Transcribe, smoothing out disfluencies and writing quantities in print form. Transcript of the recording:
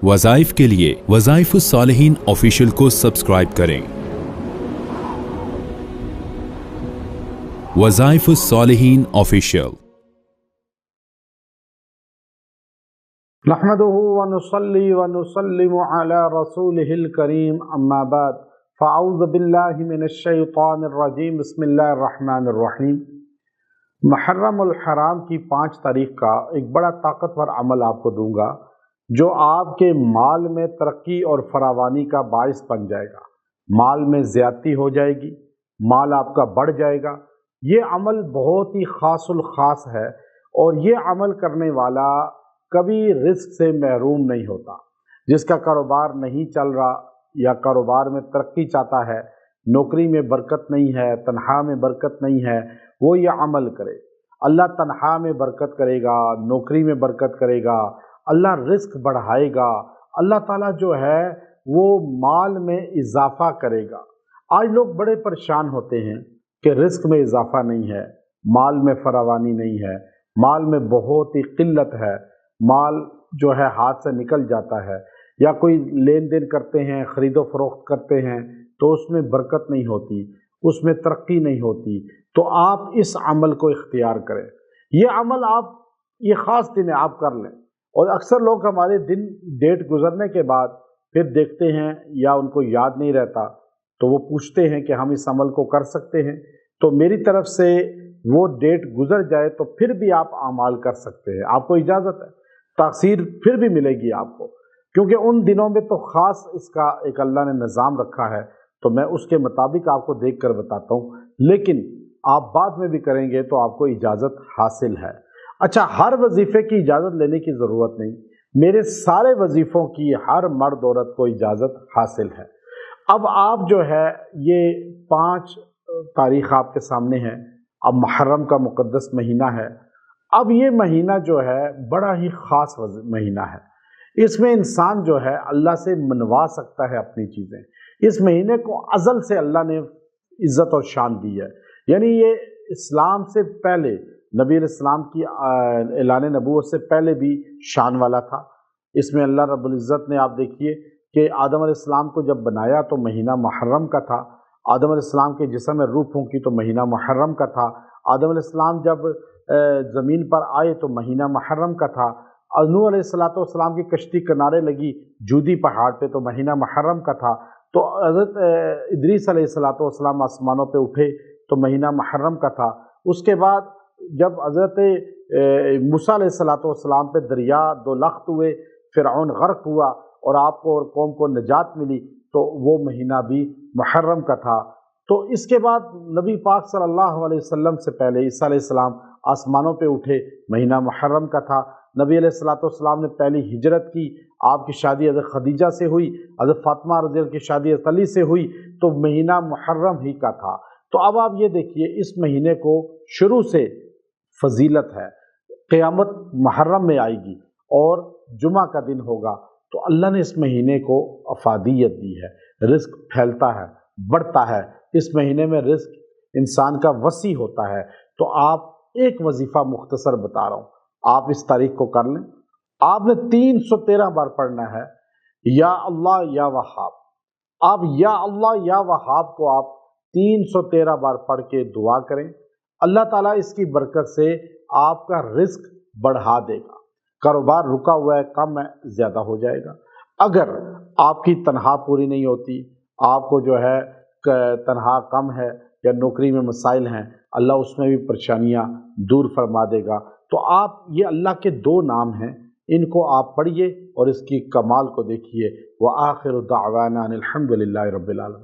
वज़ाइफ के लिए वज़ाइफुस्सालिहीन ऑफिशियल को सब्सक्राइब करें। वज़ाइफुस्सालिहीन ऑफिशियल। नहमदुहु व नुसल्ली व नुसल्लिमु अला रसूलिहिल करीम, अम्मा बाद, फ़अऊज़ु बिल्लाहि मिनश शैतानिर रजीम, बिस्मिल्लाहिर रहमानिर रहीम। मुहर्रमुल हराम की 5 तारीख का एक बड़ा ताकतवर अमल आपको दूंगा जो आपके माल में तरक्की और फरावानी का बाइस बन जाएगा। माल में ज़्यादती हो जाएगी, माल आपका बढ़ जाएगा। ये अमल बहुत ही खासुल खास है और ये अमल करने वाला कभी रिस्क से महरूम नहीं होता। जिसका कारोबार नहीं चल रहा या कारोबार में तरक्की चाहता है, नौकरी में बरकत नहीं है, तनख्वाह में बरकत नहीं है, वो ये अमल करे। अल्लाह तनख्वाह में बरकत करेगा, नौकरी में बरकत करेगा, अल्लाह रिस्क बढ़ाएगा, अल्लाह ताला जो है वो माल में इजाफा करेगा। आज लोग बड़े परेशान होते हैं कि रिस्क में इजाफा नहीं है, माल में फरावानी नहीं है, माल में बहुत ही किल्लत है, माल जो है हाथ से निकल जाता है, या कोई लेन देन करते हैं, ख़रीदो फरोख्त करते हैं तो उसमें बरकत नहीं होती, उसमें तरक्की नहीं होती। तो आप इस अमल को इख्तियार करें। ये अमल आप ये ख़ास दिन है, आप कर लें। और अक्सर लोग हमारे दिन डेट गुजरने के बाद फिर देखते हैं या उनको याद नहीं रहता तो वो पूछते हैं कि हम इस अमल को कर सकते हैं। तो मेरी तरफ से वो डेट गुजर जाए तो फिर भी आप अमाल कर सकते हैं, आपको इजाज़त है। तासीर फिर भी मिलेगी आपको, क्योंकि उन दिनों में तो ख़ास इसका एक अल्लाह ने निज़ाम रखा है, तो मैं उसके मुताबिक आपको देख कर बताता हूँ। लेकिन आप बाद में भी करेंगे तो आपको इजाज़त हासिल है। अच्छा, हर वजीफ़े की इजाज़त लेने की ज़रूरत नहीं, मेरे सारे वजीफ़ों की हर मर्द औरत को इजाज़त हासिल है। अब आप जो है ये 5 तारीख़ आपके सामने है। अब मुहर्रम का मुक़द्दस महीना है। अब ये महीना जो है बड़ा ही ख़ास महीना है। इसमें इंसान जो है अल्लाह से मनवा सकता है अपनी चीज़ें। इस महीने को अज़ल से अल्लाह ने इज़्ज़त और शान दी है। यानी ये इस्लाम से पहले, नबी इस्लाम की ऐलान नबूवत से पहले भी शान वाला था। इसमें अल्लाह रब्बुल इज़्ज़त ने, आप देखिए कि आदम अलैहिस्सलाम को जब बनाया तो महीना मुहर्रम का था। आदम अलैहिस्सलाम के जिस्म में रूह फूंकी तो महीना मुहर्रम का था। आदम अलैहिस्सलाम जब ज़मीन पर आए तो महीना मुहर्रम का था। नूह अलैहिस्सलाम की कश्ती किनारे लगी जूदी पहाड़ पे तो महीना मुहर्रम का था। तो हज़रत इदरीस अलैहिस्सलाम आसमानों पे उठे तो महीना मुहर्रम का था। उसके बाद जब हज़रत मूसा अलैहिस्सलाम पे दरिया 2 लख्त हुए, फ़िरऔन गर्क हुआ और आपको और कौम को निजात मिली तो वो महीना भी मुहर्रम का था। तो इसके बाद नबी पाक सल्लल्लाहु अलैहि वसल्लम से पहले ईसा अलैहिस्सलाम आसमानों पे उठे, महीना मुहर्रम का था। नबी अलैहिस्सलाम ने पहली हिजरत की, आपकी शादी हज़रत खदीजा से हुई, हज़रत फातिमा रज़ी अल्लाह की शादी हज़रत अली से हुई, तो महीना मुहर्रम ही का था। तो अब आप ये देखिए, इस महीने को शुरू से फजीलत है। क़यामत मुहर्रम में आएगी और जुमा का दिन होगा, तो अल्लाह ने इस महीने को अफादियत दी है। रिस्क फैलता है, बढ़ता है। इस महीने में रिस्क इंसान का वसी होता है। तो आप एक वजीफ़ा मुख्तसर बता रहा हूँ, आप इस तारीख को कर लें। आपने 313 बार पढ़ना है या अल्लाह या वहाब। आप या अल्लाह या वहाब को आप 313 बार पढ़ के दुआ करें। अल्लाह ताला इसकी बरकत से आपका रिस्क बढ़ा देगा। कारोबार रुका हुआ है, कम है, ज़्यादा हो जाएगा। अगर आपकी तनख्वाह पूरी नहीं होती, आपको जो है तनख्वाह कम है या नौकरी में मसाइल हैं, अल्लाह उसमें भी परेशानियां दूर फरमा देगा। तो आप ये अल्लाह के 2 नाम हैं, इनको आप पढ़िए और इसकी कमाल को देखिए। व आखिरु दावाना अनिल हम्दुलिल्लाहि रब्बिल आलमीन।